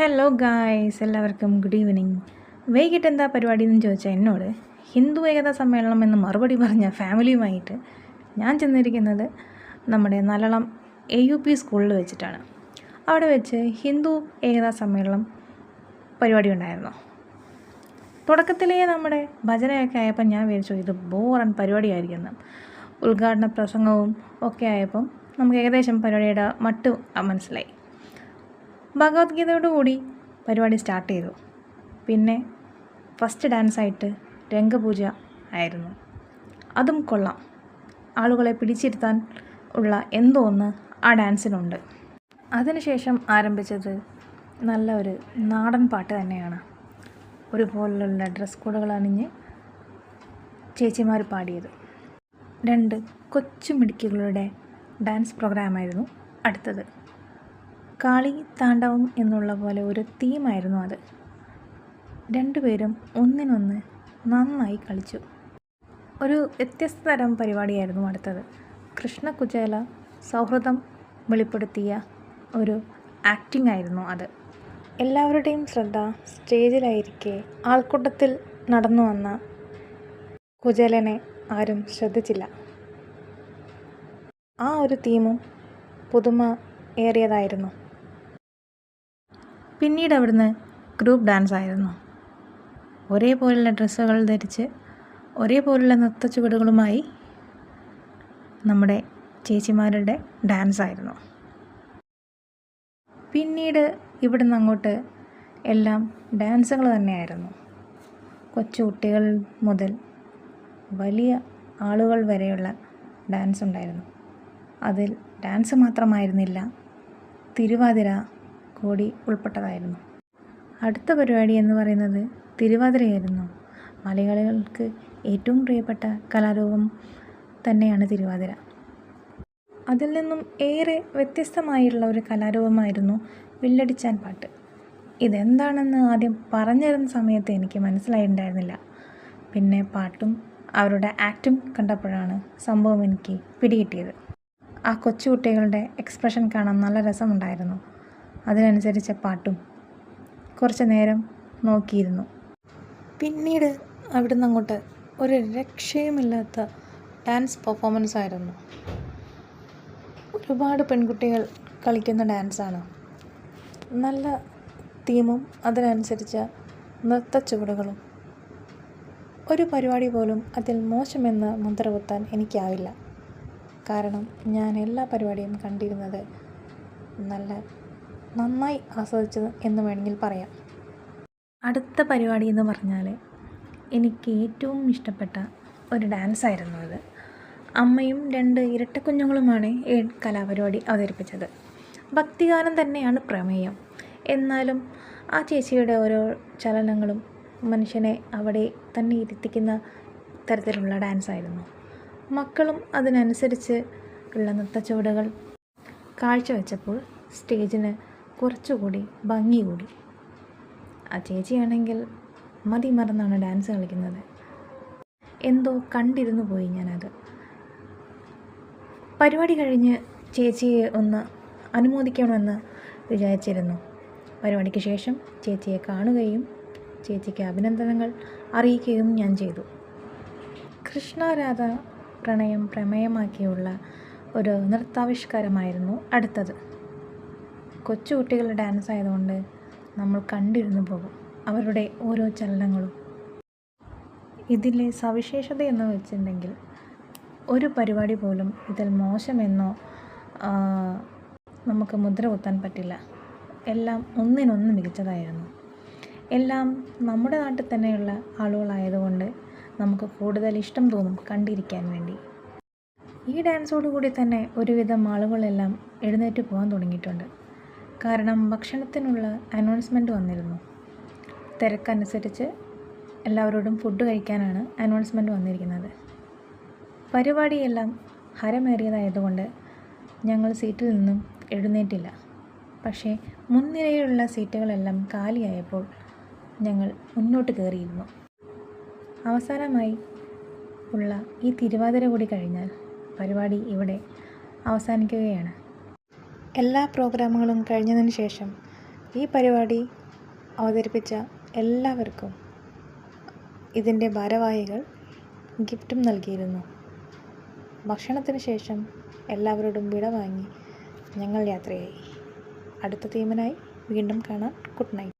Hello guys, എല്ലാവർക്കും good evening. വൈകിട്ട് എന്താ പരിപാടി എന്ന് ചോദിച്ചാൽ എന്നോട് ഹിന്ദു ഏകതാ സമ്മേളനം എന്ന് മറുപടി പറഞ്ഞ ഫാമിലിയുമായിട്ട് ഞാൻ ചെന്നിരിക്കുന്നത് നമ്മുടെ നല്ലളം AUP സ്കൂളിൽ വെച്ചിട്ടാണ്. അവിടെ വെച്ച് ഹിന്ദു ഏകതാ സമ്മേളനം പരിപാടി ഉണ്ടായിരുന്നു. തുടക്കത്തിലേ നമ്മുടെ ഭജനയൊക്കെ ആയപ്പോൾ ഞാൻ വിചാരിച്ചു ഇത് ബോറൻ പരിപാടിയായിരിക്കുന്നു. ഉദ്ഘാടന പ്രസംഗവും ഒക്കെ ആയപ്പം നമുക്ക് ഏകദേശം പരിപാടിയുടെ മട്ട് മനസ്സിലായി. ഭഗവത്ഗീതയോടുകൂടി പരിപാടി സ്റ്റാർട്ട് ചെയ്തു. പിന്നെ ഫസ്റ്റ് ഡാൻസായിട്ട് രംഗപൂജ ആയിരുന്നു. അതും കൊള്ളാം. ആളുകളെ പിടിച്ചിരുത്താൻ ഉള്ള എന്തോ ഒന്ന് ആ ഡാൻസിനുണ്ട്. അതിനുശേഷം ആരംഭിച്ചത് നല്ല ഒരു നാടൻ പാട്ട് തന്നെയാണ്. ഒരുപോലുള്ള ഡ്രസ് കോഡുകൾ അണിഞ്ഞ് ചേച്ചിമാർ പാടിയത്. 2 കൊച്ചു മിടുക്കികളുടെ ഡാൻസ് പ്രോഗ്രാമായിരുന്നു അടുത്തത്. കാളി താണ്ഡവം എന്നുള്ള പോലെ ഒരു തീമായിരുന്നു അത്. 2 പേരും ഒന്നിനൊന്ന് നന്നായി കളിച്ചു. ഒരു വ്യത്യസ്ത തരം പരിപാടിയായിരുന്നു അടുത്തത്. കൃഷ്ണ കുചേല സൗഹൃദം വെളിപ്പെടുത്തിയ ഒരു ആക്ടിംഗ് ആയിരുന്നു അത്. എല്ലാവരുടെയും ശ്രദ്ധ സ്റ്റേജിലായിരിക്കെ ആൾക്കൂട്ടത്തിൽ നടന്നു വന്ന കുചേലനെ ആരും ശ്രദ്ധിച്ചില്ല. ആ ഒരു തീമും പുതുമ ഏറിയതായിരുന്നു. പിന്നീട് അവിടുന്ന് ഗ്രൂപ്പ് ഡാൻസ് ആയിരുന്നു. ഒരേപോലുള്ള ഡ്രസ്സുകൾ ധരിച്ച് ഒരേപോലുള്ള നൃത്തച്ചുവടുകളുമായി നമ്മുടെ ചേച്ചിമാരുടെ ഡാൻസ് ആയിരുന്നു. പിന്നീട് ഇവിടുന്ന് അങ്ങോട്ട് എല്ലാം ഡാൻസുകൾ തന്നെയായിരുന്നു. കൊച്ചു കുട്ടികൾ മുതൽ വലിയ ആളുകൾ വരെയുള്ള ഡാൻസ് ഉണ്ടായിരുന്നു. അതിൽ ഡാൻസ് മാത്രമായിരുന്നില്ല, തിരുവാതിര കൂടി ഉൾപ്പെട്ടതായിരുന്നു. അടുത്ത പരിപാടി എന്ന് പറയുന്നത് തിരുവാതിരയായിരുന്നു. മലയാളികൾക്ക് ഏറ്റവും പ്രിയപ്പെട്ട കലാരൂപം തന്നെയാണ് തിരുവാതിര. അതിൽ നിന്നും ഏറെ വ്യത്യസ്തമായുള്ള ഒരു കലാരൂപമായിരുന്നു വില്ലടിച്ചാൻ പാട്ട്. ഇതെന്താണെന്ന് ആദ്യം പറഞ്ഞിരുന്ന സമയത്ത് എനിക്ക് മനസ്സിലായിട്ടുണ്ടായിരുന്നില്ല. പിന്നെ പാട്ടും അവരുടെ ആക്റ്റും കണ്ടപ്പോഴാണ് സംഭവം എനിക്ക് പിടികിട്ടിയത്. ആ കൊച്ചുകുട്ടികളുടെ എക്സ്പ്രഷൻ കാണാൻ നല്ല രസമുണ്ടായിരുന്നു. അതിനനുസരിച്ച പാട്ടും കുറച്ച് നേരം നോക്കിയിരുന്നു. പിന്നീട് അവിടുന്ന് അങ്ങോട്ട് ഒരു രക്ഷയുമില്ലാത്ത ഡാൻസ് പെർഫോമൻസ് ആയിരുന്നു. ഒരുപാട് പെൺകുട്ടികൾ കളിക്കുന്ന ഡാൻസാണ്. നല്ല തീമും അതിനനുസരിച്ച നൃത്ത ചുവടുകളും. ഒരു പരിപാടി പോലും അതിൽ മോശമെന്ന് മുദ്ര കുത്താൻ എനിക്കാവില്ല. കാരണം ഞാൻ എല്ലാ പരിപാടിയും കണ്ടിരുന്നത് നന്നായി ആസ്വദിച്ചത് എന്ന് വേണമെങ്കിൽ പറയാം. അടുത്ത പരിപാടി എന്ന് പറഞ്ഞാൽ എനിക്ക് ഏറ്റവും ഇഷ്ടപ്പെട്ട ഒരു ഡാൻസായിരുന്നു അത്. അമ്മയും 2 ഇരട്ടക്കുഞ്ഞുങ്ങളുമാണ് ഈ കലാപരിപാടി അവതരിപ്പിച്ചത്. ഭക്തിഗാനം തന്നെയാണ് പ്രമേയം. എന്നാലും ആ ചേച്ചിയുടെ ഓരോ ചലനങ്ങളും മനുഷ്യനെ അവിടെ തന്നെ ഇരുത്തിക്കുന്ന തരത്തിലുള്ള ഡാൻസായിരുന്നു. മക്കളും അതിനനുസരിച്ച് ഉള്ള നൃത്തച്ചുവടുകൾ കാഴ്ചവെച്ചപ്പോൾ സ്റ്റേജിന് കുറച്ചുകൂടി ഭംഗി കൂടി. ആ ചേച്ചിയാണെങ്കിൽ മതിമറന്നാണ് ഡാൻസ് കളിക്കുന്നത്. എന്തോ കണ്ടിരുന്നു പോയി ഞാനത്. പരിപാടി കഴിഞ്ഞ് ചേച്ചിയെ ഒന്ന് അനുമോദിക്കണമെന്ന് വിചാരിച്ചിരുന്നു. പരിപാടിക്ക് ശേഷം ചേച്ചിയെ കാണുകയും ചേച്ചിക്ക് അഭിനന്ദനങ്ങൾ അറിയിക്കുകയും ഞാൻ ചെയ്തു. കൃഷ്ണരാധ പ്രണയം പ്രമേയമാക്കിയുള്ള ഒരു നൃത്താവിഷ്കാരമായിരുന്നു അടുത്തത്. കൊച്ചുകുട്ടികളുടെ ഡാൻസ് ആയതുകൊണ്ട് നമ്മൾ കണ്ടിരുന്നു പോകും അവരുടെ ഓരോ ചലനങ്ങളും. ഇതിലെ സവിശേഷത എന്ന് വെച്ചിട്ടുണ്ടെങ്കിൽ ഒരു പരിപാടി പോലും ഇതിൽ മോശമെന്നോ നമുക്ക് മുദ്ര കുത്താൻ പറ്റില്ല. എല്ലാം ഒന്നിനൊന്ന് മികച്ചതായിരുന്നു. എല്ലാം നമ്മുടെ നാട്ടിൽ തന്നെയുള്ള ആളുകളായതുകൊണ്ട് നമുക്ക് കൂടുതൽ ഇഷ്ടം തോന്നും കണ്ടിരിക്കാൻ വേണ്ടി. ഈ ഡാൻസോടുകൂടി തന്നെ ഒരുവിധം ആളുകളെല്ലാം എഴുന്നേറ്റ് പോകാൻ തുടങ്ങിയിട്ടുണ്ട്. കാരണം ഭക്ഷണത്തിനുള്ള അനൗൺസ്മെൻറ്റ് വന്നിരുന്നു. തിരക്കനുസരിച്ച് എല്ലാവരോടും ഫുഡ് കഴിക്കാനാണ് അനൗൺസ്മെൻറ്റ് വന്നിരിക്കുന്നത്. പരിപാടിയെല്ലാം ഹരമേറിയതായതുകൊണ്ട് ഞങ്ങൾ സീറ്റിൽ നിന്നും എഴുന്നേറ്റില്ല. പക്ഷേ മുൻനിരയിലുള്ള സീറ്റുകളെല്ലാം കാലിയായപ്പോൾ ഞങ്ങൾ മുന്നോട്ട് കയറിയിരുന്നു. അവസാനമായി ഉള്ള ഈ തിരുവാതിര കൂടി കഴിഞ്ഞാൽ പരിപാടി ഇവിടെ അവസാനിക്കുകയാണ്. എല്ലാ പ്രോഗ്രാമുകളും കഴിഞ്ഞതിന് ശേഷം ഈ പരിപാടി അവതരിപ്പിച്ച എല്ലാവർക്കും ഇതിൻ്റെ ഭാരവാഹികൾ ഗിഫ്റ്റും നൽകിയിരുന്നു. ഭക്ഷണത്തിന് ശേഷം എല്ലാവരോടും വിട വാങ്ങി ഞങ്ങൾ യാത്രയായി. അടുത്ത തീമിനായി വീണ്ടും കാണാം. Good night.